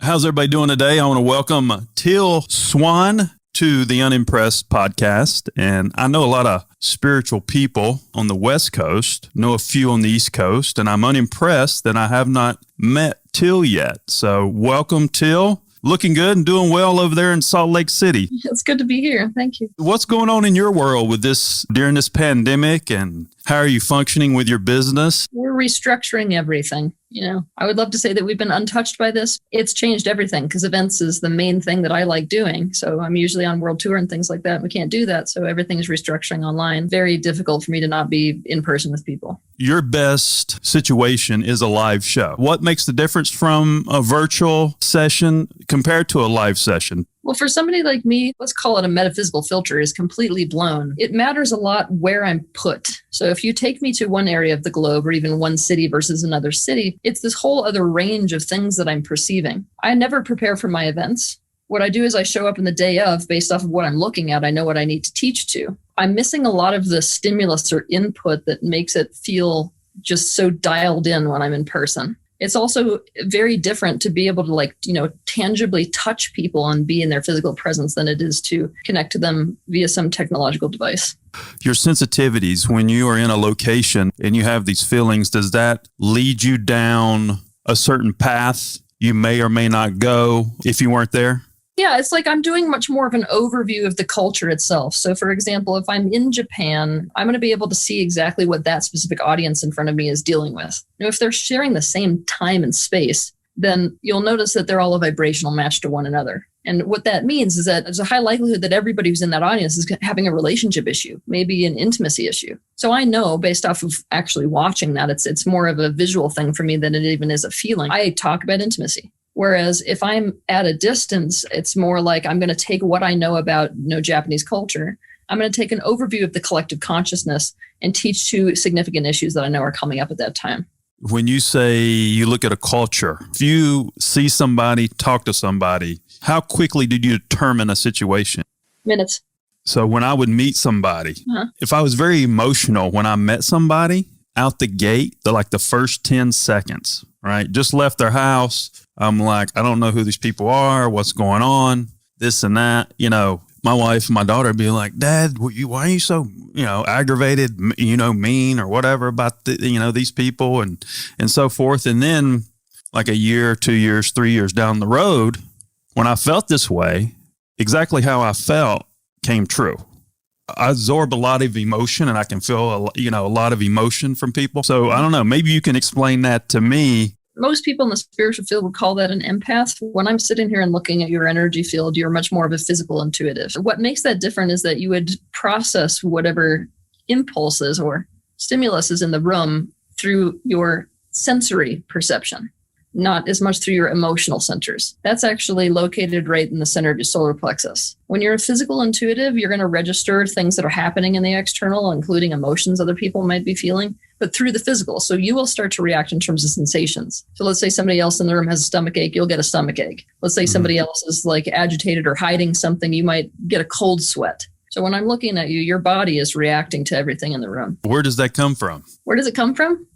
How's everybody doing today? I want to welcome Teal Swan to the Unimpressed podcast. And I know a lot of spiritual people on the West Coast, know a few on the East Coast, and I'm unimpressed that I have not met Teal yet. So welcome, Teal. Looking good and doing well over there in Salt Lake City. It's good to be here. Thank you. What's going on in your world with this during this pandemic, and how are you functioning with your business? We're restructuring everything. I would love to say that we've been untouched by this. It's changed everything because events is the main thing that I like doing. So I'm usually on world tour and things like that. We can't do that. So everything's restructuring online. Very difficult for me to not be in person with people. Your best situation is a live show. What makes the difference from a virtual session compared to a live session? Well, for somebody like me, let's call it a metaphysical filter is completely blown. It matters a lot where I'm put. So if you take me to one area of the globe or even one city versus another city, it's this whole other range of things that I'm perceiving. I never prepare for my events. What I do is I show up in the day of based off of what I'm looking at. I know what I need to teach to. I'm missing a lot of the stimulus or input that makes it feel just so dialed in when I'm in person. It's also very different to be able to tangibly touch people and be in their physical presence than it is to connect to them via some technological device. Your sensitivities, when you are in a location and you have these feelings, does that lead you down a certain path you may or may not go if you weren't there? Yeah, it's like I'm doing much more of an overview of the culture itself. So for example, if I'm in Japan, I'm going to be able to see exactly what that specific audience in front of me is dealing with. If they're sharing the same time and space, then you'll notice that they're all a vibrational match to one another. And what that means is that there's a high likelihood that everybody who's in that audience is having a relationship issue, maybe an intimacy issue. So I know based off of actually watching that, it's more of a visual thing for me than it even is a feeling. I talk about intimacy. Whereas if I'm at a distance, it's more like I'm going to take what I know about Japanese culture. I'm going to take an overview of the collective consciousness and teach two significant issues that I know are coming up at that time. When you say you look at a culture, if you see somebody, talk to somebody, how quickly did you determine a situation? Minutes. So when I would meet somebody, if I was very emotional when I met somebody out the gate, the first 10 seconds, right? Just left their house. I'm like, I don't know who these people are, what's going on, this and that. My wife and my daughter would be like, Dad, why are you so, aggravated, mean or whatever about, these people and so forth. And then like a year, 2 years, 3 years down the road, when I felt this way, exactly how I felt came true. I absorb a lot of emotion and I can feel, a lot of emotion from people. So I don't know, maybe you can explain that to me. Most people in the spiritual field would call that an empath. When I'm sitting here and looking at your energy field, you're much more of a physical intuitive. What makes that different is that you would process whatever impulses or stimulus is in the room through your sensory perception, not as much through your emotional centers. That's actually located right in the center of your solar plexus. When you're a physical intuitive, you're going to register things that are happening in the external, including emotions other people might be feeling, but through the physical. So you will start to react in terms of sensations. So let's say somebody else in the room has a stomach ache, you'll get a stomach ache. Let's say somebody else is agitated or hiding something, you might get a cold sweat. So when I'm looking at you, your body is reacting to everything in the room. Where does that come from? Where does it come from?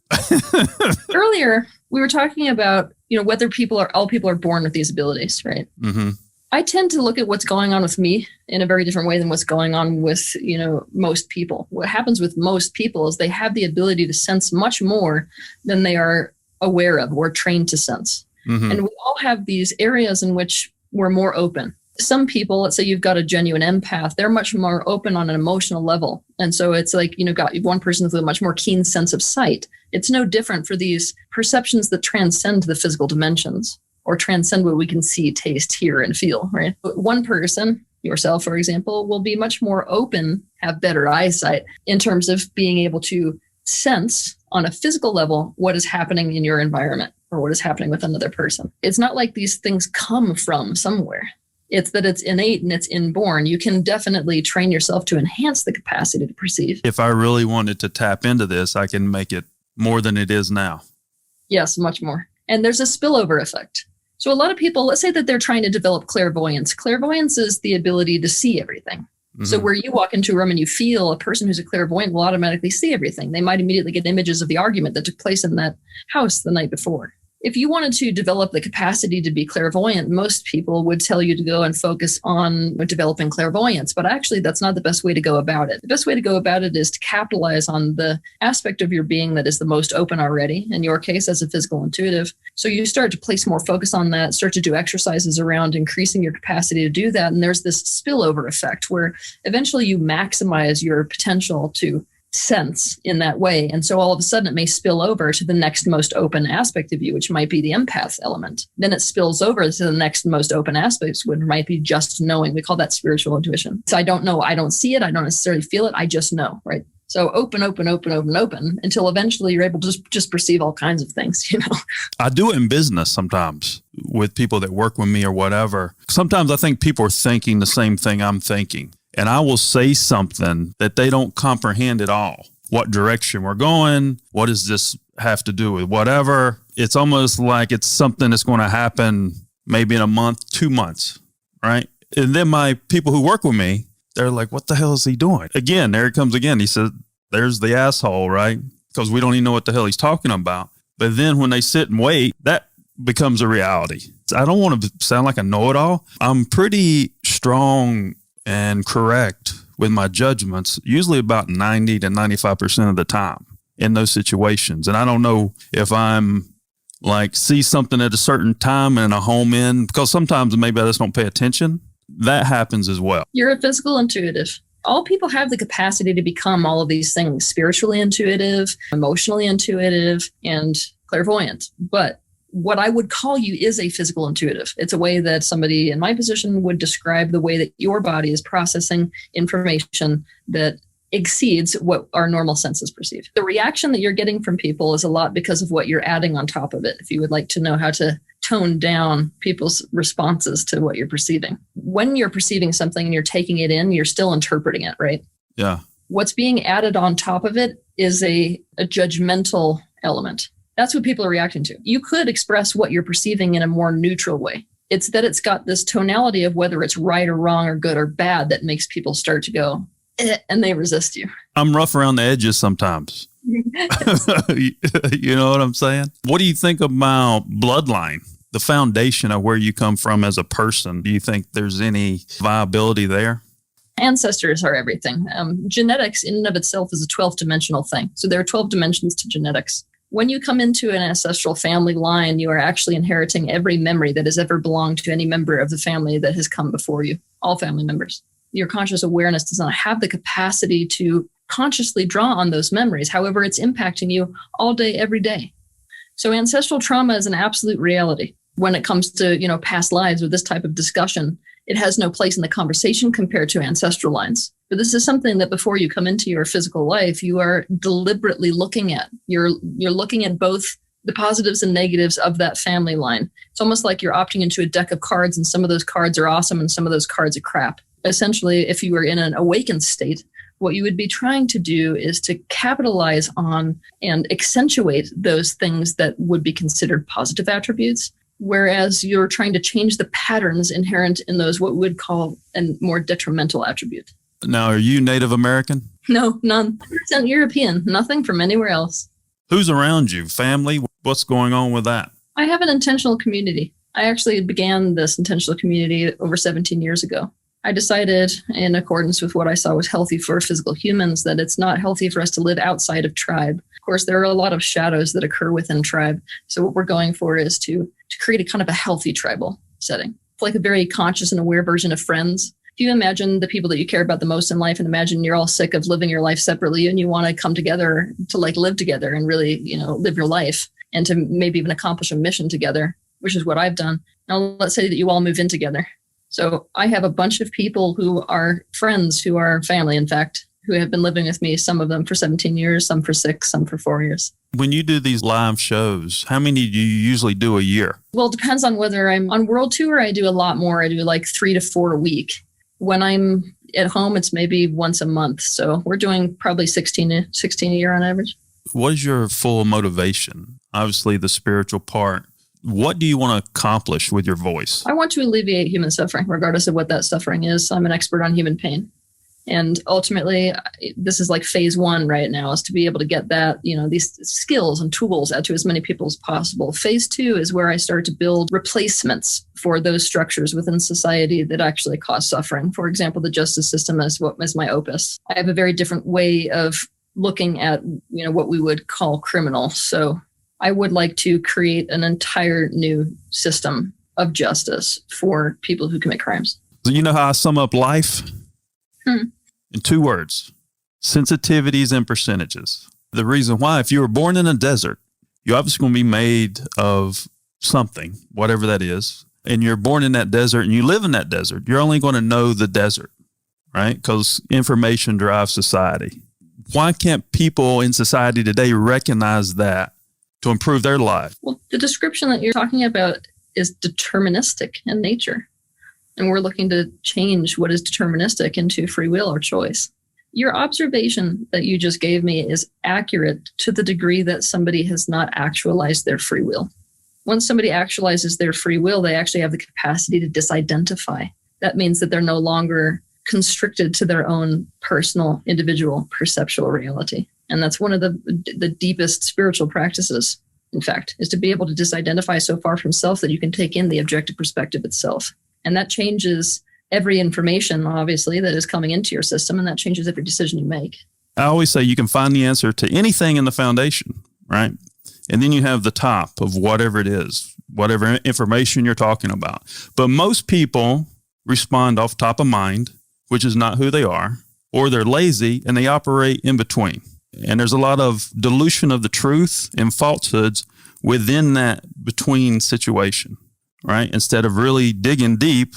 Earlier, we were talking about, whether all people are born with these abilities, right? Mm-hmm. I tend to look at what's going on with me in a very different way than what's going on with, most people. What happens with most people is they have the ability to sense much more than they are aware of or trained to sense. Mm-hmm. And we all have these areas in which we're more open. Some people, let's say you've got a genuine empath, they're much more open on an emotional level. And so it's like, got one person with a much more keen sense of sight. It's no different for these perceptions that transcend the physical dimensions or transcend what we can see, taste, hear, and feel, right? But one person, yourself, for example, will be much more open, have better eyesight in terms of being able to sense on a physical level what is happening in your environment or what is happening with another person. It's not like these things come from somewhere. It's that it's innate and it's inborn. You can definitely train yourself to enhance the capacity to perceive. If I really wanted to tap into this, I can make it more than it is now. Yes, much more. And there's a spillover effect. So a lot of people, let's say that they're trying to develop clairvoyance. Clairvoyance is the ability to see everything. Mm-hmm. So where you walk into a room and you feel a person who's a clairvoyant will automatically see everything. They might immediately get images of the argument that took place in that house the night before. If you wanted to develop the capacity to be clairvoyant, most people would tell you to go and focus on developing clairvoyance. But actually, that's not the best way to go about it. The best way to go about it is to capitalize on the aspect of your being that is the most open already, in your case, as a physical intuitive. So you start to place more focus on that, start to do exercises around increasing your capacity to do that. And there's this spillover effect where eventually you maximize your potential to sense in that way. And so all of a sudden it may spill over to the next most open aspect of you, which might be the empath element. Then it spills over to the next most open aspects, which might be just knowing. We call that spiritual intuition. So I don't know, I don't see it, I don't necessarily feel it, I just know, right? So open until eventually you're able to just perceive all kinds of things, I do it in business sometimes with people that work with me or whatever. Sometimes I think people are thinking the same thing I'm thinking. And I will say something that they don't comprehend at all. What direction we're going? What does this have to do with whatever? It's almost like it's something that's going to happen maybe in a month, 2 months, right? And then my people who work with me, they're like, what the hell is he doing? Again, there it comes again. He said, there's the asshole, right? Because we don't even know what the hell he's talking about. But then when they sit and wait, that becomes a reality. I don't want to sound like a know-it-all. I'm pretty strong and correct with my judgments, usually about 90 to 95% of the time in those situations. And I don't know if I'm like see something at a certain time and a home in, because sometimes maybe I just don't pay attention. That happens as well. You're a physical intuitive. All people have the capacity to become all of these things: spiritually intuitive, emotionally intuitive, and clairvoyant. But what I would call you is a physical intuitive. It's a way that somebody in my position would describe the way that your body is processing information that exceeds what our normal senses perceive. The reaction that you're getting from people is a lot because of what you're adding on top of it. If you would like to know how to tone down people's responses to what you're perceiving. When you're perceiving something and you're taking it in, you're still interpreting it, right? Yeah. What's being added on top of it is a judgmental element. That's what people are reacting to. You could express what you're perceiving in a more neutral way. It's that it's got this tonality of whether it's right or wrong or good or bad that makes people start to go, and they resist you. I'm rough around the edges sometimes. You know what I'm saying? What do you think about bloodline, the foundation of where you come from as a person? Do you think there's any viability there? Ancestors are everything. Genetics in and of itself is a 12th dimensional thing. So there are 12 dimensions to genetics. When you come into an ancestral family line, you are actually inheriting every memory that has ever belonged to any member of the family that has come before you, all family members. Your conscious awareness does not have the capacity to consciously draw on those memories. However, it's impacting you all day, every day. So ancestral trauma is an absolute reality. When it comes to, past lives or this type of discussion, it has no place in the conversation compared to ancestral lines. But this is something that before you come into your physical life, you are deliberately looking at. You're looking at both the positives and negatives of that family line. It's almost like you're opting into a deck of cards, and some of those cards are awesome and some of those cards are crap. Essentially, if you were in an awakened state, what you would be trying to do is to capitalize on and accentuate those things that would be considered positive attributes, whereas you're trying to change the patterns inherent in those what we would call a more detrimental attribute. Now, are you Native American? No, none. 100% European, nothing from anywhere else. Who's around you? Family? What's going on with that? I have an intentional community. I actually began this intentional community over 17 years ago. I decided, in accordance with what I saw was healthy for physical humans, that it's not healthy for us to live outside of tribe. Of course, there are a lot of shadows that occur within tribe. So what we're going for is to create a kind of a healthy tribal setting. It's like a very conscious and aware version of Friends. If you imagine the people that you care about the most in life, and imagine you're all sick of living your life separately and you want to come together to live together and really, live your life and to maybe even accomplish a mission together, which is what I've done. Now, let's say that you all move in together. So I have a bunch of people who are friends, who are family, in fact, who have been living with me, some of them for 17 years, some for 6, some for 4 years. When you do these live shows, how many do you usually do a year? Well, it depends on whether I'm on world tour. I do a lot more. I do like 3 to 4 a week. When I'm at home, it's maybe once a month. So we're doing probably 16 a year on average. What is your full motivation? Obviously, the spiritual part. What do you want to accomplish with your voice? I want to alleviate human suffering, regardless of what that suffering is. I'm an expert on human pain. And ultimately, this is like phase one right now, is to be able to get that, these skills and tools out to as many people as possible. Phase two is where I start to build replacements for those structures within society that actually cause suffering. For example, the justice system is my opus. I have a very different way of looking at, what we would call criminal. So I would like to create an entire new system of justice for people who commit crimes. So you know how I sum up life? In 2 words: sensitivities and percentages. The reason why, if you were born in a desert, you're obviously going to be made of something, whatever that is. And you're born in that desert and you live in that desert. You're only going to know the desert, right? Because information drives society. Why can't people in society today recognize that to improve their life? Well, the description that you're talking about is deterministic in nature. And we're looking to change what is deterministic into free will or choice. Your observation that you just gave me is accurate to the degree that somebody has not actualized their free will. Once somebody actualizes their free will, they actually have the capacity to disidentify. That means that they're no longer constricted to their own personal, individual, perceptual reality. And that's one of the deepest spiritual practices, in fact, is to be able to disidentify so far from self that you can take in the objective perspective itself. And that changes every information, obviously, that is coming into your system, and that changes every decision you make. I always say you can find the answer to anything in the foundation, right? And then you have the top of whatever it is, whatever information you're talking about. But most people respond off top of mind, which is not who they are, or they're lazy and they operate in between. And there's a lot of dilution of the truth and falsehoods within that between situation. Right? Instead of really digging deep,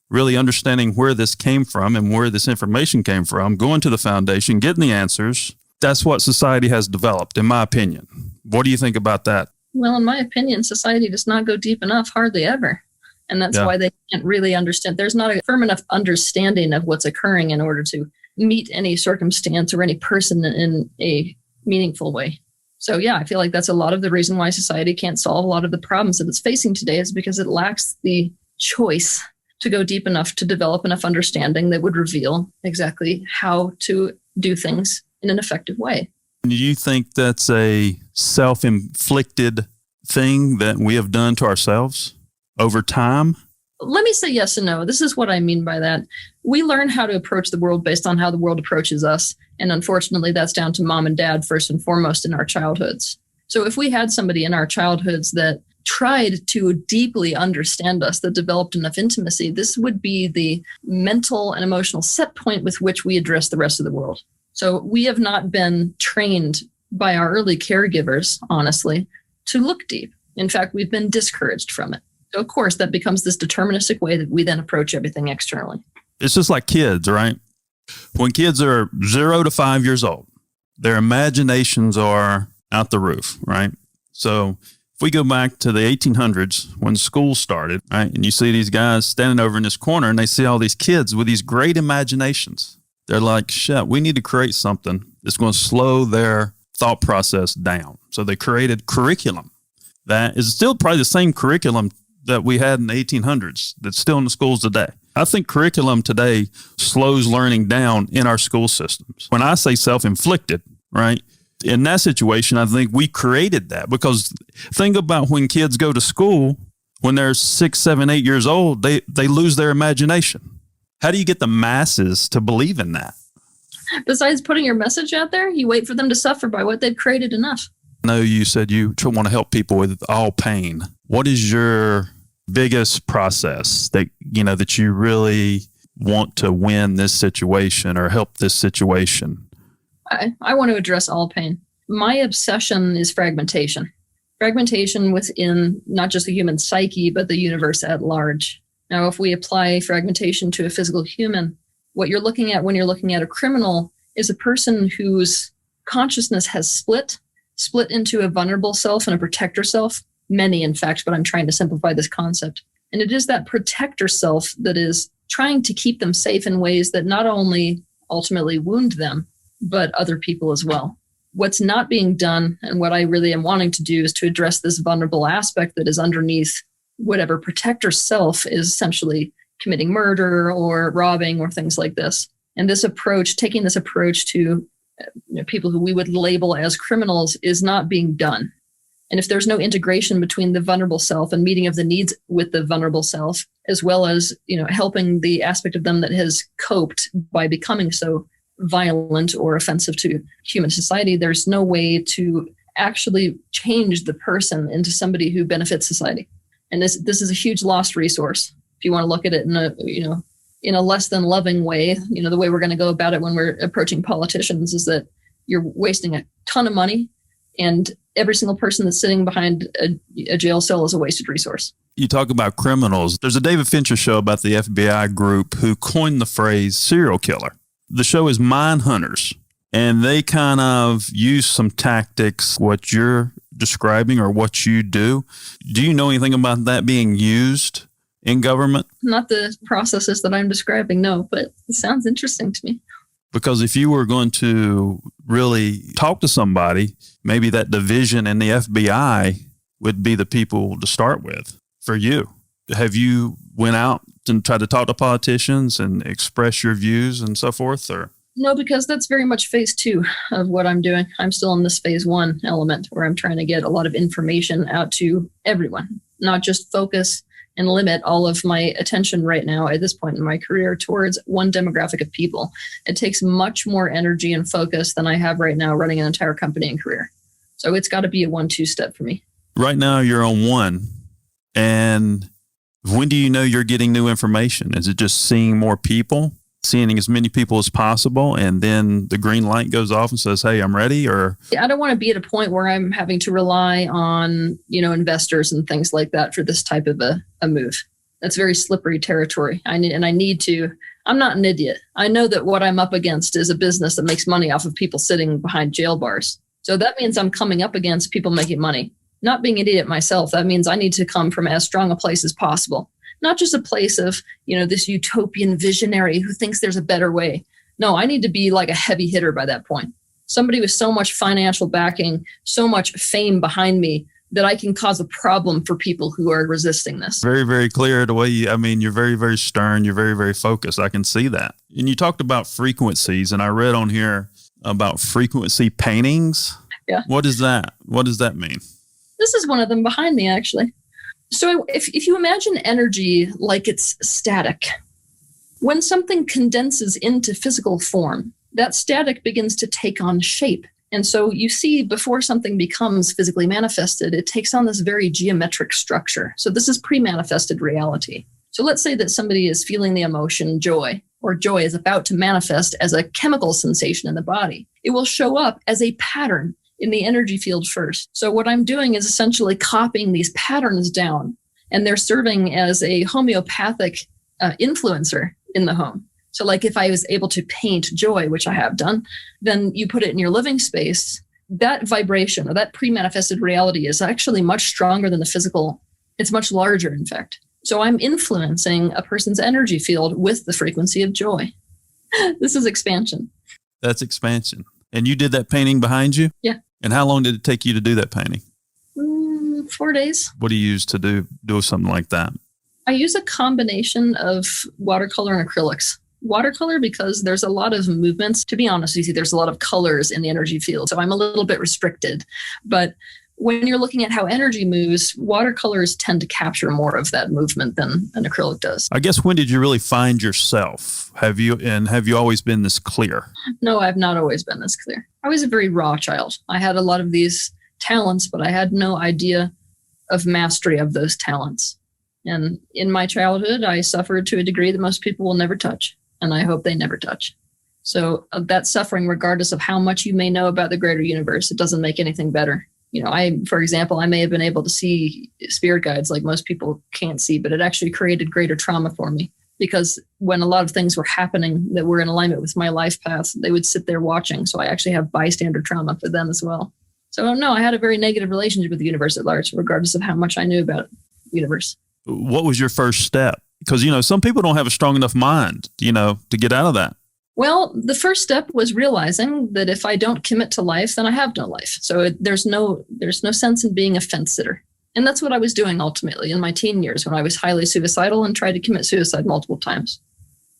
really understanding where this came from and where this information came from, going to the foundation, getting the answers. That's what society has developed, in my opinion. What do you think about that? Well, in my opinion, society does not go deep enough, hardly ever. And that's why they can't really understand. There's not a firm enough understanding of what's occurring in order to meet any circumstance or any person in a meaningful way. So yeah, I feel like that's a lot of the reason why society can't solve a lot of the problems that it's facing today, is because it lacks the choice to go deep enough to develop enough understanding that would reveal exactly how to do things in an effective way. Do you think that's a self-inflicted thing that we have done to ourselves over time? Let me say yes and no. This is what I mean by that. We learn how to approach the world based on how the world approaches us. And unfortunately, that's down to mom and dad first and foremost in our childhoods. So if we had somebody in our childhoods that tried to deeply understand us, that developed enough intimacy, this would be the mental and emotional set point with which we address the rest of the world. So we have not been trained by our early caregivers, honestly, to look deep. In fact, we've been discouraged from it. So of course, that becomes this deterministic way that we then approach everything externally. It's just like kids, right? When kids are 0 to 5 years old, their imaginations are out the roof, right? So if we go back to the 1800s when school started, right, and you see these guys standing over in this corner and they see all these kids with these great imaginations. They're like, shit, we need to create something that's going to slow their thought process down. So they created curriculum that is still probably the same curriculum that we had in the 1800s that's still in the schools today. I think curriculum today slows learning down in our school systems. When I say self-inflicted, right, in that situation, I think we created that, because think about when kids go to school, when they're 6, 7, 8 years old, they lose their imagination. How do you get the masses to believe in that? Besides putting your message out there, you wait for them to suffer by what they've created enough. I know you said you want to help people with all pain. What is your biggest process that you really want to win this situation or help this situation? I want to address all pain. My obsession is fragmentation. Fragmentation within not just the human psyche, but the universe at large. Now, if we apply fragmentation to a physical human, what you're looking at when you're looking at a criminal is a person whose consciousness has split into a vulnerable self and a protector self. Many, in fact, but I'm trying to simplify this concept. And it is that protector self that is trying to keep them safe in ways that not only ultimately wound them, but other people as well. What's not being done, and what I really am wanting to do, is to address this vulnerable aspect that is underneath whatever protector self is essentially committing murder or robbing or things like this. And this approach, taking this approach to people who we would label as criminals, is not being done. And if there's no integration between the vulnerable self and meeting of the needs with the vulnerable self, as well as, helping the aspect of them that has coped by becoming so violent or offensive to human society, there's no way to actually change the person into somebody who benefits society. And this is a huge lost resource. If you want to look at it in a less than loving way, the way we're going to go about it when we're approaching politicians is that you're wasting a ton of money, and every single person that's sitting behind a jail cell is a wasted resource. You talk about criminals. There's a David Fincher show about the FBI group who coined the phrase serial killer. The show is Mind Hunters, and they kind of use some tactics, what you're describing or what you do. Do you know anything about that being used in government? Not the processes that I'm describing, no, but it sounds interesting to me. Because if you were going to really talk to somebody, maybe that division in the FBI would be the people to start with for you. Have you went out and tried to talk to politicians and express your views and so forth? Or no, because that's very much phase 2 of what I'm doing. I'm still in this phase 1 element where I'm trying to get a lot of information out to everyone, not just focus and limit all of my attention right now at this point in my career towards one demographic of people. It takes much more energy and focus than I have right now running an entire company and career. So it's got to be a 1-2 step for me. Right now you're on 1. And when do you know you're getting new information? Is it just seeing more people, seeing as many people as possible, and then the green light goes off and says, hey, I'm ready? Or I don't want to be at a point where I'm having to rely on, investors and things like that for this type of a move. That's very slippery territory. I'm not an idiot. I know that what I'm up against is a business that makes money off of people sitting behind jail bars. So that means I'm coming up against people making money. Not being an idiot myself, that means I need to come from as strong a place as possible. Not just a place of, this utopian visionary who thinks there's a better way. No, I need to be like a heavy hitter by that point. Somebody with so much financial backing, so much fame behind me that I can cause a problem for people who are resisting this. Very, very clear the way you're very, very stern. You're very, very focused. I can see that. And you talked about frequencies, and I read on here about frequency paintings. Yeah. What is that? What does that mean? This is one of them behind me, actually. So if you imagine energy like it's static, when something condenses into physical form, that static begins to take on shape. And so you see, before something becomes physically manifested, it takes on this very geometric structure. So this is pre-manifested reality. So let's say that somebody is feeling the emotion joy, or joy is about to manifest as a chemical sensation in the body. It will show up as a pattern in the energy field first. So what I'm doing is essentially copying these patterns down, and they're serving as a homeopathic influencer in the home. So like if I was able to paint joy, which I have done, then you put it in your living space, that vibration or that pre-manifested reality is actually much stronger than the physical. It's much larger, in fact. So I'm influencing a person's energy field with the frequency of joy. This is expansion. That's expansion. And you did that painting behind you? Yeah. And how long did it take you to do that painting? 4 days. What do you use to do something like that? I use a combination of watercolor and acrylics. Watercolor because there's a lot of movements. To be honest with you, there's a lot of colors in the energy field. So I'm a little bit restricted. But when you're looking at how energy moves, watercolors tend to capture more of that movement than an acrylic does. I guess when did you really find yourself? Have you always been this clear? No, I've not always been this clear. I was a very raw child. I had a lot of these talents, but I had no idea of mastery of those talents. And in my childhood, I suffered to a degree that most people will never touch. And I hope they never touch. So that suffering, regardless of how much you may know about the greater universe, it doesn't make anything better. For example, I may have been able to see spirit guides like most people can't see, but it actually created greater trauma for me because when a lot of things were happening that were in alignment with my life path, they would sit there watching. So I actually have bystander trauma for them as well. So no, I had a very negative relationship with the universe at large, regardless of how much I knew about the universe. What was your first step? Because, some people don't have a strong enough mind, to get out of that. Well, the first step was realizing that if I don't commit to life, then I have no life. So there's no sense in being a fence sitter. And that's what I was doing ultimately in my teen years when I was highly suicidal and tried to commit suicide multiple times.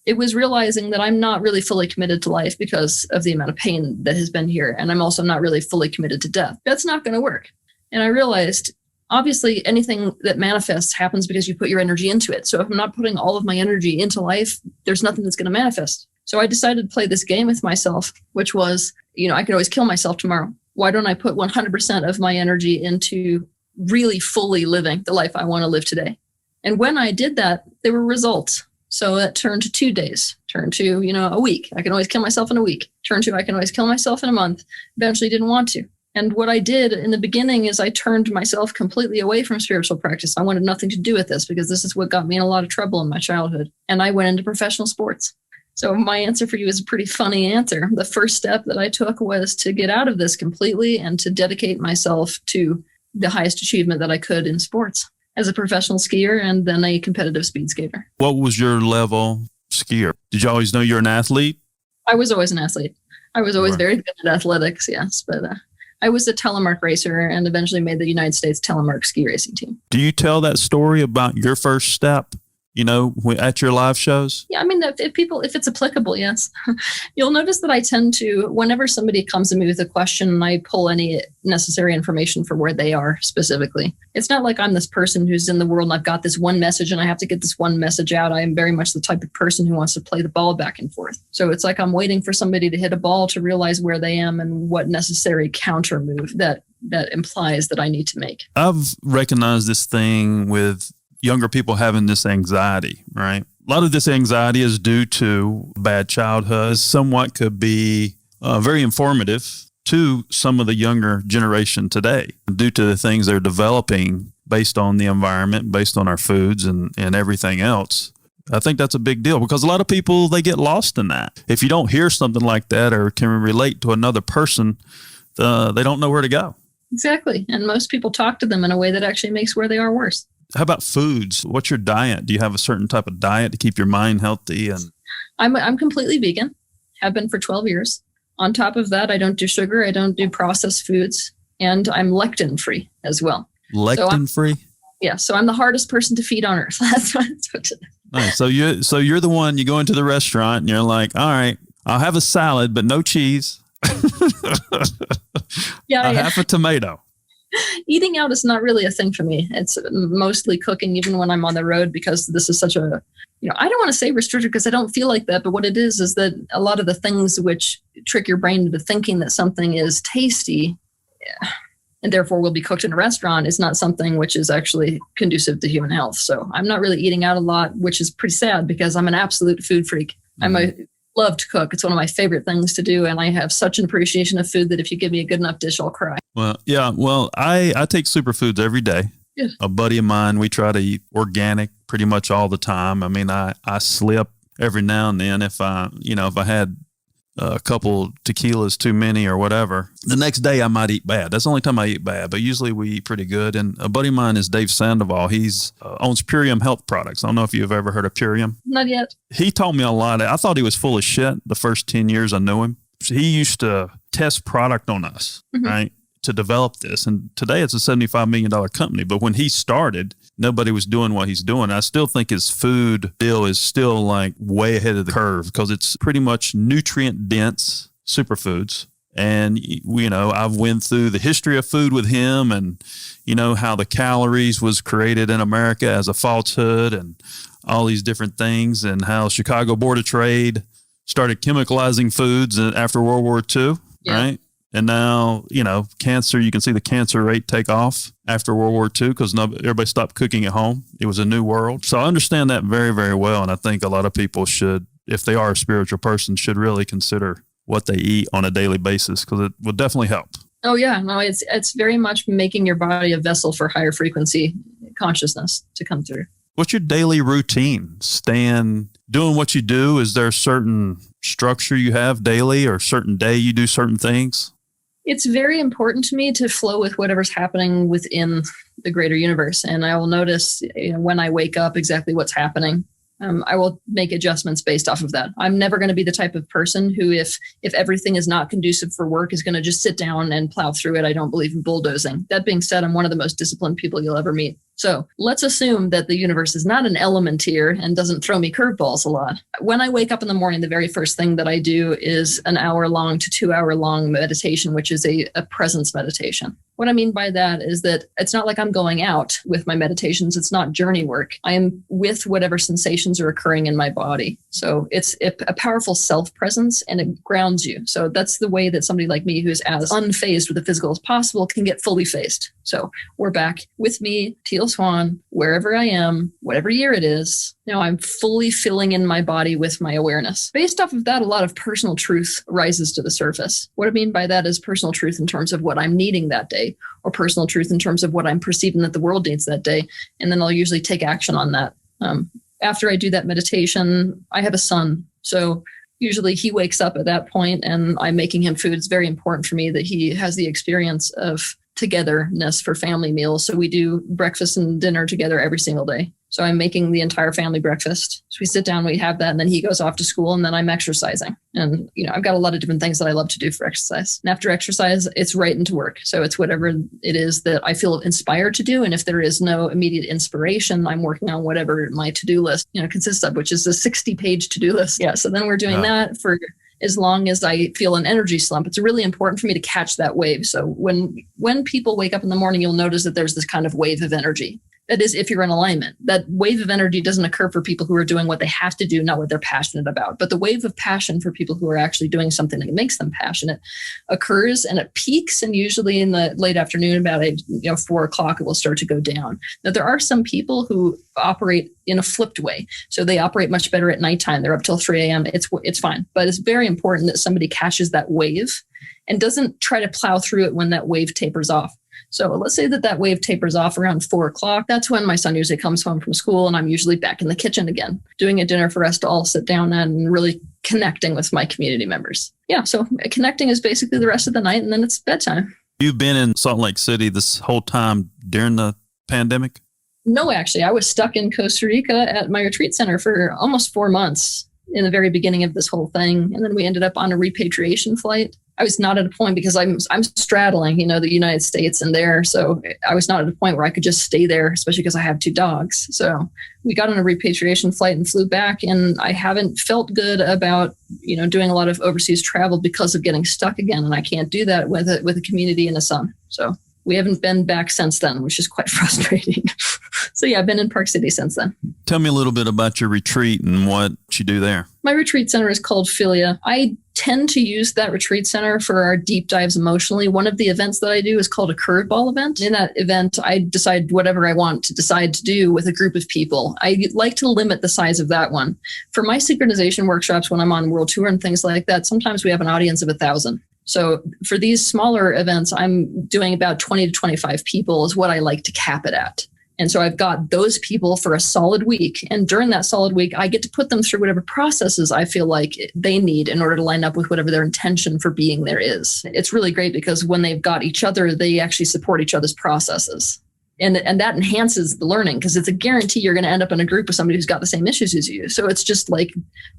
It was realizing that I'm not really fully committed to life because of the amount of pain that has been here. And I'm also not really fully committed to death. That's not going to work. And I realized, obviously, anything that manifests happens because you put your energy into it. So if I'm not putting all of my energy into life, there's nothing that's going to manifest. So I decided to play this game with myself, which was, I could always kill myself tomorrow. Why don't I put 100% of my energy into really fully living the life I want to live today? And when I did that, there were results. So that turned to 2 days, turned to, a week. I can always kill myself in a week. Turned to, I can always kill myself in a month. Eventually didn't want to. And what I did in the beginning is I turned myself completely away from spiritual practice. I wanted nothing to do with this because this is what got me in a lot of trouble in my childhood. And I went into professional sports. So my answer for you is a pretty funny answer. The first step that I took was to get out of this completely and to dedicate myself to the highest achievement that I could in sports as a professional skier and then a competitive speed skater. What was your level skier? Did you always know you're an athlete? I was always an athlete. I was always very good at athletics, yes. But I was a telemark racer and eventually made the United States telemark ski racing team. Do you tell that story about your first step, at your live shows? Yeah, I mean, if it's applicable, yes. You'll notice that I tend to, whenever somebody comes to me with a question, I pull any necessary information for where they are specifically. It's not like I'm this person who's in the world and I've got this one message and I have to get this one message out. I am very much the type of person who wants to play the ball back and forth. So it's like I'm waiting for somebody to hit a ball to realize where they am and what necessary counter move that implies that I need to make. I've recognized this thing with younger people having this anxiety, right? A lot of this anxiety is due to bad childhood. Somewhat could be very informative to some of the younger generation today due to the things they're developing based on the environment, based on our foods and everything else. I think that's a big deal because a lot of people, they get lost in that. If you don't hear something like that or can relate to another person, they don't know where to go. Exactly. And most people talk to them in a way that actually makes where they are worse. How about foods? What's your diet? Do you have a certain type of diet to keep your mind healthy? And I'm completely vegan, have been for 12 years. On top of that, I don't do sugar. I don't do processed foods. And I'm lectin-free as well. Lectin-free? Yeah. So I'm the hardest person to feed on earth. That's what it is. Nice. So you're the one, you go into the restaurant and you're like, all right, I'll have a salad, but no cheese. Yeah. Half a tomato. Eating out is not really a thing for me. It's mostly cooking, even when I'm on the road, because this is such a, I don't want to say restricted because I don't feel like that. But what it is that a lot of the things which trick your brain into thinking that something is tasty and therefore will be cooked in a restaurant is not something which is actually conducive to human health. So I'm not really eating out a lot, which is pretty sad because I'm an absolute food freak. I love to cook. It's one of my favorite things to do. And I have such an appreciation of food that if you give me a good enough dish, I'll cry. Well, yeah. Well, I take superfoods every day. Yeah. A buddy of mine, we try to eat organic pretty much all the time. I mean, I slip every now and then if I had a couple tequilas too many or whatever. The next day I might eat bad. That's the only time I eat bad, but usually we eat pretty good. And a buddy of mine is Dave Sandoval. He's owns Purium Health Products. I don't know if you've ever heard of Purium. Not yet. He taught me a lot. I thought he was full of shit the first 10 years I knew him. He used to test product on us, right, to develop this. And today it's a $75 million company. But when he started, nobody was doing what he's doing. I still think his food deal is still like way ahead of the curve because it's pretty much nutrient dense superfoods. And, I've went through the history of food with him and, how the calories was created in America as a falsehood and all these different things and how Chicago Board of Trade started chemicalizing foods after World War II, right? And now, cancer, you can see the cancer rate take off after World War II because everybody stopped cooking at home. It was a new world. So I understand that very, very well. And I think a lot of people should, if they are a spiritual person, should really consider what they eat on a daily basis because it will definitely help. Oh, yeah. No, it's very much making your body a vessel for higher frequency consciousness to come through. What's your daily routine? Doing what you do? Is there a certain structure you have daily or a certain day you do certain things? It's very important to me to flow with whatever's happening within the greater universe. And I will notice when I wake up exactly what's happening. I will make adjustments based off of that. I'm never going to be the type of person who, if everything is not conducive for work, is going to just sit down and plow through it. I don't believe in bulldozing. That being said, I'm one of the most disciplined people you'll ever meet. So let's assume that the universe is not an element here and doesn't throw me curveballs a lot. When I wake up in the morning, the very first thing that I do is an hour-long to 2-hour-long meditation, which is a presence meditation. What I mean by that is that it's not like I'm going out with my meditations. It's not journey work. I am with whatever sensations are occurring in my body. So it's a powerful self-presence, and it grounds you. So that's the way that somebody like me, who's as unfazed with the physical as possible, can get fully phased. So we're back with me, Teal Swan, wherever I am, whatever year it is. Now I'm fully filling in my body with my awareness. Based off of that, a lot of personal truth rises to the surface. What I mean by that is personal truth in terms of what I'm needing that day, or personal truth in terms of what I'm perceiving that the world needs that day. And then I'll usually take action on that. After I do that meditation, I have a son. So usually he wakes up at that point and I'm making him food. It's very important for me that he has the experience of togetherness for family meals. So we do breakfast and dinner together every single day. So I'm making the entire family breakfast. So we sit down, we have that, and then he goes off to school, and then I'm exercising. And, I've got a lot of different things that I love to do for exercise. And after exercise, it's right into work. So it's whatever it is that I feel inspired to do. And if there is no immediate inspiration, I'm working on whatever my to-do list, consists of, which is a 60-page to-do list. Yeah. So then we're doing that for as long as I feel an energy slump. It's really important for me to catch that wave. So when people wake up in the morning, you'll notice that there's this kind of wave of energy. That is, if you're in alignment. That wave of energy doesn't occur for people who are doing what they have to do, not what they're passionate about. But the wave of passion for people who are actually doing something that makes them passionate occurs, and it peaks. And usually in the late afternoon, about 4 o'clock, it will start to go down. Now, there are some people who operate in a flipped way. So they operate much better at nighttime. They're up till 3 a.m. It's fine. But it's very important that somebody catches that wave and doesn't try to plow through it when that wave tapers off. So let's say that wave tapers off around 4 o'clock. That's when my son usually comes home from school, and I'm usually back in the kitchen again, doing a dinner for us to all sit down and really connecting with my community members. Yeah, so connecting is basically the rest of the night, and then it's bedtime. You've been in Salt Lake City this whole time during the pandemic? No, actually, I was stuck in Costa Rica at my retreat center for almost 4 months in the very beginning of this whole thing. And then we ended up on a repatriation flight. I was not at a point, because I'm straddling, the United States and there. So I was not at a point where I could just stay there, especially because I have 2 dogs. So we got on a repatriation flight and flew back. And I haven't felt good about, doing a lot of overseas travel because of getting stuck again. And I can't do that with a community and a son. So we haven't been back since then, which is quite frustrating. So yeah, I've been in Park City since then. Tell me a little bit about your retreat and what you do there. My retreat center is called Philia. I tend to use that retreat center for our deep dives emotionally. One of the events that I do is called a curveball event. In that event, I decide whatever I want to decide to do with a group of people. I like to limit the size of that one. For my synchronization workshops, when I'm on world tour and things like that, sometimes we have an audience of 1,000. So for these smaller events, I'm doing about 20 to 25 people is what I like to cap it at. And so I've got those people for a solid week. And during that solid week, I get to put them through whatever processes I feel like they need in order to line up with whatever their intention for being there is. It's really great because when they've got each other, they actually support each other's processes. And that enhances the learning, because it's a guarantee you're going to end up in a group with somebody who's got the same issues as you. So it's just like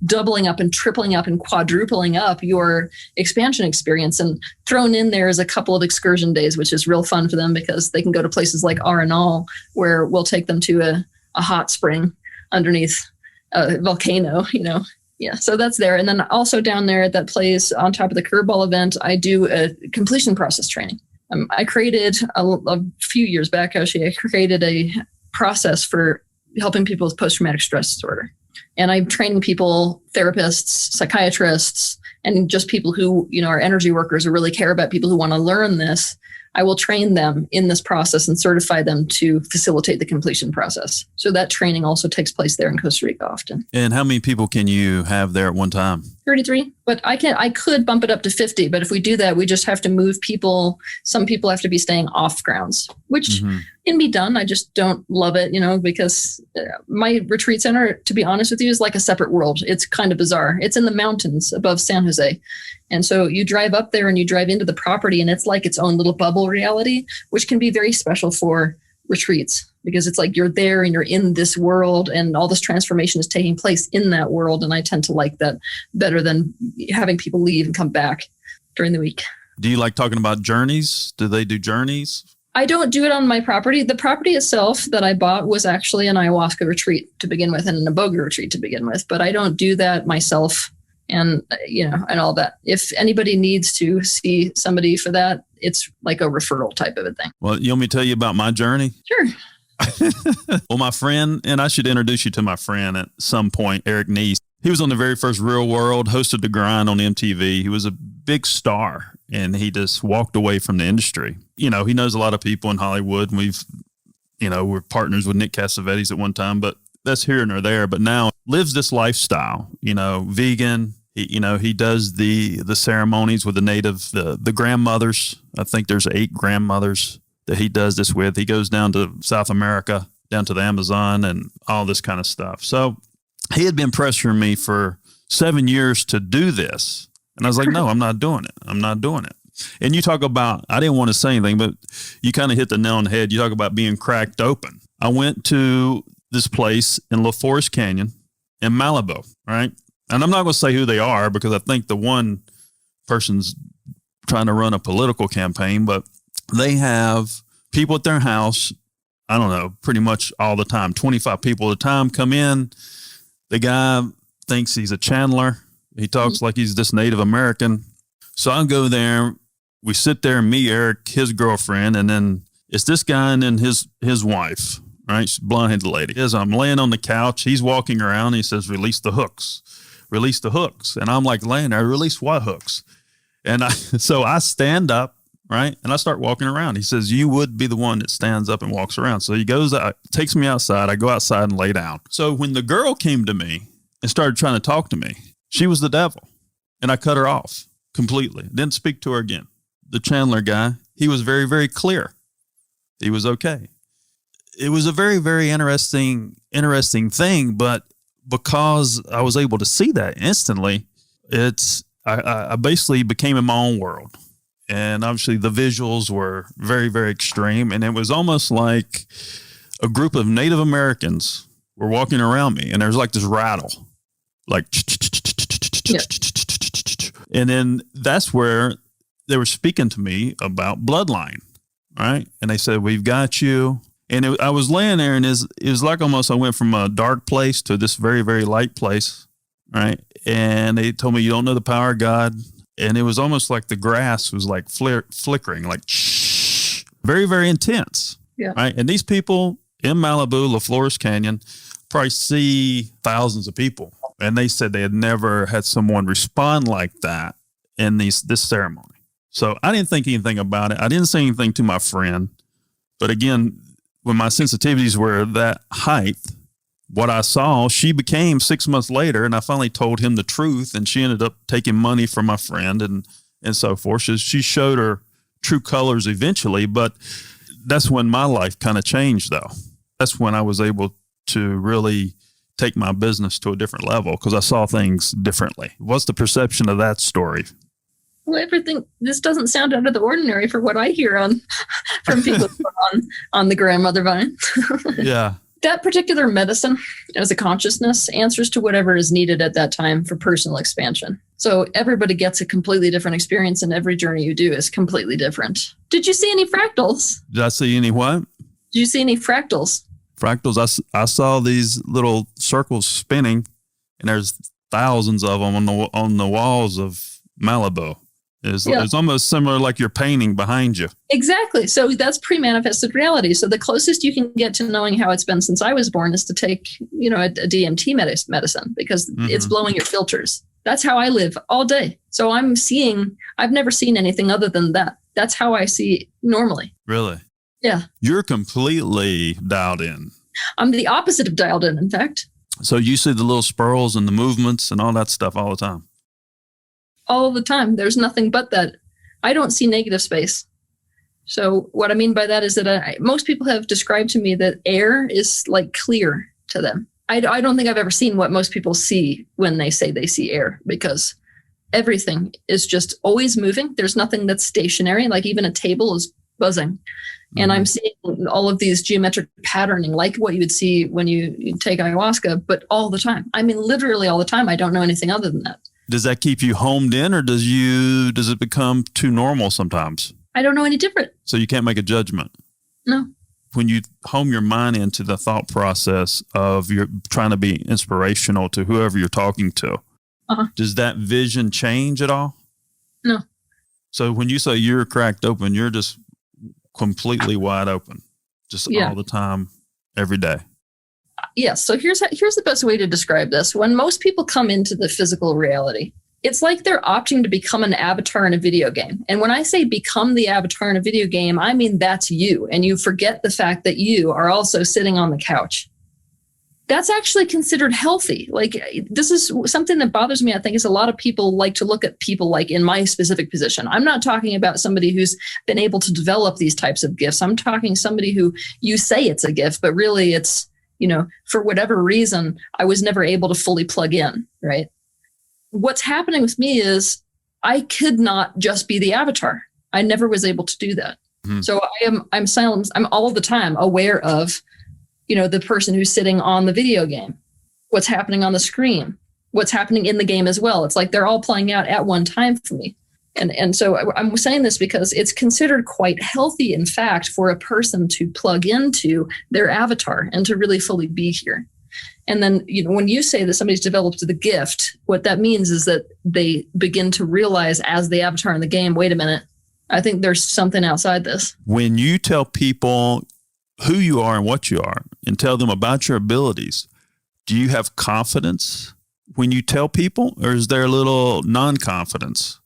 doubling up and tripling up and quadrupling up your expansion experience. And thrown in there is a couple of excursion days, which is real fun for them because they can go to places like Arenal, where we'll take them to a hot spring underneath a volcano, Yeah, so that's there. And then also down there at that place on top of the curveball event, I do a completion process training. I created a few years back, actually, I created a process for helping people with post-traumatic stress disorder. And I'm training people, therapists, psychiatrists, and just people who, are energy workers or really care about people who want to learn this. I will train them in this process and certify them to facilitate the completion process. So that training also takes place there in Costa Rica often. And how many people can you have there at one time? 33, but I could bump it up to 50. But if we do that, we just have to move people. Some people have to be staying off grounds, which can be done. I just don't love it, because my retreat center, to be honest with you, is like a separate world. It's kind of bizarre. It's in the mountains above San Jose. And so you drive up there and you drive into the property, and it's like its own little bubble reality, which can be very special for retreats, because it's like you're there and you're in this world and all this transformation is taking place in that world. And I tend to like that better than having people leave and come back during the week. Do you like talking about journeys? Do they do journeys? I don't do it on my property. The property itself that I bought was actually an ayahuasca retreat to begin with and an iboga retreat to begin with, but I don't do that myself and, and all that. If anybody needs to see somebody for that, it's like a referral type of a thing. Well, you want me to tell you about my journey? Sure. Well, my friend, and I should introduce you to my friend at some point, Eric Neese. He was on the very first Real World, hosted The Grind on MTV. He was a big star, and he just walked away from the industry. He knows a lot of people in Hollywood, and we're partners with Nick Cassavetes at one time, but that's here and there. But now lives this lifestyle, vegan. He does the ceremonies with the grandmothers. I think there's 8 grandmothers that he does this with. He goes down to South America, down to the Amazon and all this kind of stuff. So he had been pressuring me for 7 years to do this. And I was like, no, I'm not doing it. I'm not doing it. And you talk about, I didn't want to say anything, but you kind of hit the nail on the head. You talk about being cracked open. I went to this place in La Forest Canyon in Malibu, right? And I'm not going to say who they are because I think the one person's trying to run a political campaign, but they have people at their house, I don't know, pretty much all the time, 25 people at a time come in. The guy thinks he's a channeler. He talks like he's this Native American. So I go there. We sit there, me, Eric, his girlfriend, and then it's this guy and then his wife, right? She's a blonde-headed lady. As I'm laying on the couch, he's walking around. He says, release the hooks. Release the hooks. And I'm like laying there, release what hooks? And so I stand up, right? And I start walking around. He says, you would be the one that stands up and walks around. So he goes out, takes me outside. I go outside and lay down. So when the girl came to me and started trying to talk to me, she was the devil. And I cut her off completely. Didn't speak to her again. The Chandler guy, he was very, very clear. He was okay. It was a very, very interesting thing, but because I was able to see that instantly, I basically became in my own world. And obviously the visuals were very, very extreme. And it was almost like a group of Native Americans were walking around me and there's like this rattle, like, and then that's where they were speaking to me about bloodline, right? And they said, we've got you. And I was laying there and it was like almost I went from a dark place to this very, very light place, right? And they told me, you don't know the power of God. And it was almost like the grass was like flickering, like shh, very, very intense. Yeah. Right. And these people in Malibu, La Forest Canyon, probably see thousands of people. And they said they had never had someone respond like that in this ceremony. So I didn't think anything about it. I didn't say anything to my friend. But again, when my sensitivities were that height, what I saw, she became 6 months later, and I finally told him the truth, and she ended up taking money from my friend and so forth. She showed her true colors eventually, but that's when my life kind of changed, though. That's when I was able to really take my business to a different level because I saw things differently. What's the perception of that story? Well, this doesn't sound out of the ordinary for what I hear from people on the grandmother vine. Yeah. That particular medicine as a consciousness answers to whatever is needed at that time for personal expansion. So everybody gets a completely different experience and every journey you do is completely different. Did you see any fractals? Did I see any what? Did you see any fractals? Fractals. I saw these little circles spinning and there's thousands of them on the walls of Malibu. It's almost similar like you're painting behind you. Exactly. So that's pre-manifested reality. So the closest you can get to knowing how it's been since I was born is to take, a DMT medicine because it's blowing your filters. That's how I live all day. So I've never seen anything other than that. That's how I see normally. Really? Yeah. You're completely dialed in. I'm the opposite of dialed in fact. So you see the little spirals and the movements and all that stuff all the time? All the time. There's nothing but that. I don't see negative space. So what I mean by that is that most people have described to me that air is like clear to them. I don't think I've ever seen what most people see when they say they see air because everything is just always moving. There's nothing that's stationary. Like even a table is buzzing. And I'm seeing all of these geometric patterning, like what you would see when you take ayahuasca, but all the time. I mean, literally all the time. I don't know anything other than that. Does that keep you homed in or does it become too normal sometimes? I don't know any different. So you can't make a judgment? No. When you home your mind into the thought process of you're trying to be inspirational to whoever you're talking to, does that vision change at all? No. So when you say you're cracked open, you're just completely wide open, just all the time, every day. Yes. So here's the best way to describe this. When most people come into the physical reality, it's like they're opting to become an avatar in a video game. And when I say become the avatar in a video game, I mean that's you. And you forget the fact that you are also sitting on the couch. That's actually considered healthy. Like, this is something that bothers me. I think is a lot of people like to look at people like in my specific position. I'm not talking about somebody who's been able to develop these types of gifts. I'm talking somebody who you say it's a gift, but really it's, for whatever reason, I was never able to fully plug in, right? What's happening with me is I could not just be the avatar. I never was able to do that. Mm-hmm. So I'm silent. I'm all the time aware of, the person who's sitting on the video game, what's happening on the screen, what's happening in the game as well. It's like they're all playing out at one time for me. And so I'm saying this because it's considered quite healthy, in fact, for a person to plug into their avatar and to really fully be here. And then, when you say that somebody's developed the gift, what that means is that they begin to realize as the avatar in the game, wait a minute, I think there's something outside this. When you tell people who you are and what you are and tell them about your abilities, do you have confidence when you tell people, or is there a little non-confidence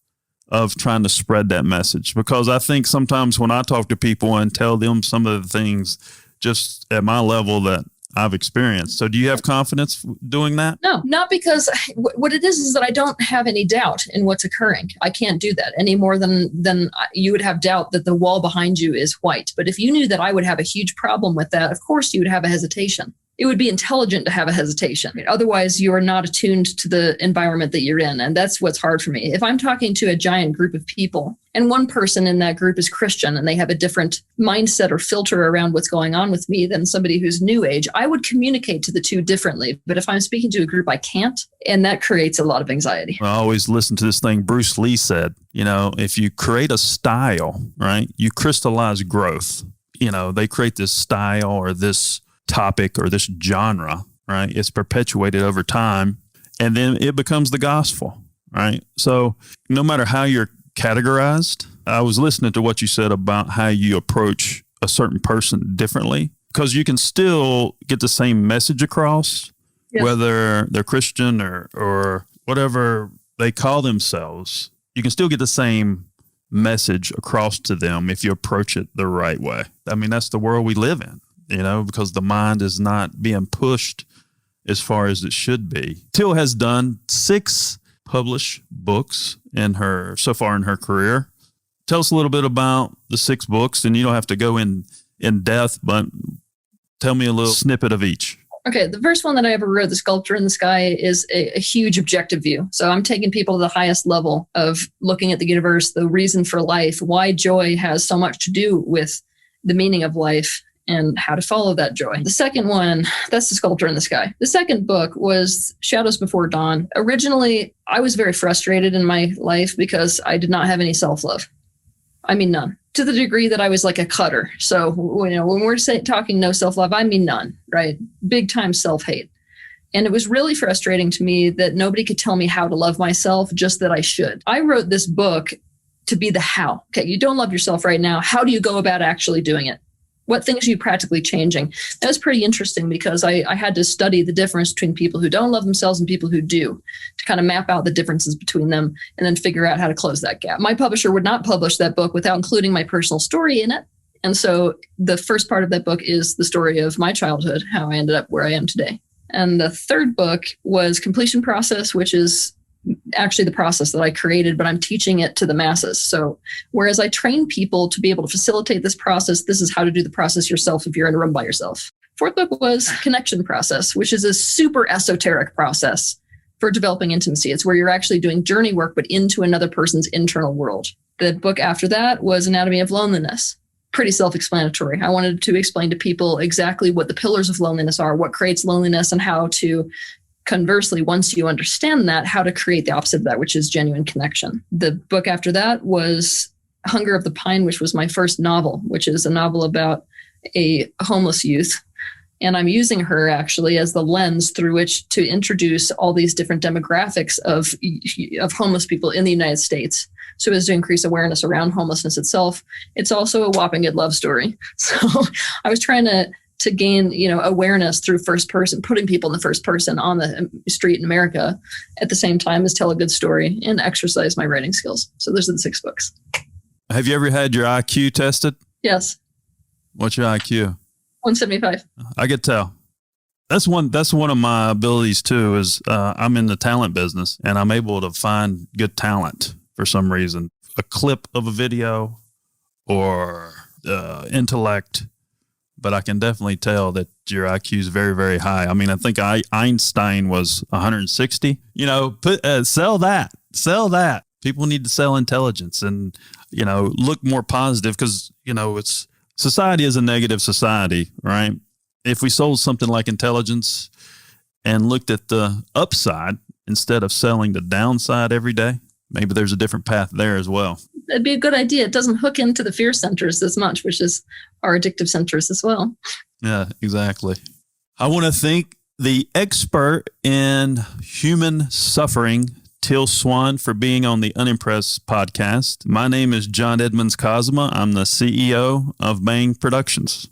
of trying to spread that message? Because I think sometimes when I talk to people and tell them some of the things just at my level that I've experienced. So do you have confidence doing that? No, not because what it is that I don't have any doubt in what's occurring. I can't do that any more than you would have doubt that the wall behind you is white. But if you knew that I would have a huge problem with that, of course you would have a hesitation. It would be intelligent to have a hesitation. Otherwise, you are not attuned to the environment that you're in. And that's what's hard for me. If I'm talking to a giant group of people and one person in that group is Christian and they have a different mindset or filter around what's going on with me than somebody who's new age, I would communicate to the two differently. But if I'm speaking to a group, I can't. And that creates a lot of anxiety. I always listen to this thing Bruce Lee said, if you create a style, right, you crystallize growth. They create this style or this topic or this genre, right? It's perpetuated over time, and then it becomes the gospel, right? So no matter how you're categorized, I was listening to what you said about how you approach a certain person differently, because you can still get the same message across, whether they're Christian or whatever they call themselves. You can still get the same message across to them if you approach it the right way. I mean, that's the world we live in. Because the mind is not being pushed as far as it should be. Teal has done 6 published books so far in her career. Tell us a little bit about the 6 books, and you don't have to go in depth, but tell me a little snippet of each. Okay, the first one that I ever wrote, The Sculptor in the Sky, is a huge objective view. So I'm taking people to the highest level of looking at the universe, the reason for life, why joy has so much to do with the meaning of life, and how to follow that joy. The second one, that's The Sculptor in the Sky. The second book was Shadows Before Dawn. Originally, I was very frustrated in my life because I did not have any self-love. I mean, none. To the degree that I was like a cutter. So, when we're talking no self-love, I mean none, right? Big time self-hate. And it was really frustrating to me that nobody could tell me how to love myself, just that I should. I wrote this book to be the how. Okay, you don't love yourself right now. How do you go about actually doing it? What things are you practically changing? That was pretty interesting because I had to study the difference between people who don't love themselves and people who do, to kind of map out the differences between them and then figure out how to close that gap. My publisher would not publish that book without including my personal story in it. And so the first part of that book is the story of my childhood, how I ended up where I am today. And the third book was Completion Process, which is actually the process that I created, but I'm teaching it to the masses. So whereas I train people to be able to facilitate this process, this is how to do the process yourself if you're in a room by yourself. Fourth book was Connection Process, which is a super esoteric process for developing intimacy. It's where you're actually doing journey work, but into another person's internal world. The book after that was Anatomy of Loneliness. Pretty self-explanatory. I wanted to explain to people exactly what the pillars of loneliness are, what creates loneliness, and how to, conversely, once you understand that, how to create the opposite of that, which is genuine connection. The book after that was Hunger of the Pine, which was my first novel, which is a novel about a homeless youth. And I'm using her actually as the lens through which to introduce all these different demographics of homeless people in the United States. So as to increase awareness around homelessness itself. It's also a whopping good love story. So I was trying to gain, awareness through first person, putting people in the first person on the street in America at the same time as tell a good story and exercise my writing skills. So those are the 6 books. Have you ever had your IQ tested? Yes. What's your IQ? 175. I could tell. That's one of my abilities too, is I'm in the talent business and I'm able to find good talent for some reason. A clip of a video or intellect, but I can definitely tell that your IQ is very, very high. I mean, I think Einstein was 160. Sell that. People need to sell intelligence and, look more positive because, society is a negative society, right? If we sold something like intelligence and looked at the upside instead of selling the downside every day, maybe there's a different path there as well. That'd be a good idea. It doesn't hook into the fear centers as much, which is our addictive centers as well. Yeah, exactly. I want to thank the expert in human suffering, Teal Swan, for being on the Unimpressed podcast. My name is John Edmonds Cosma. I'm the CEO of Bang Productions.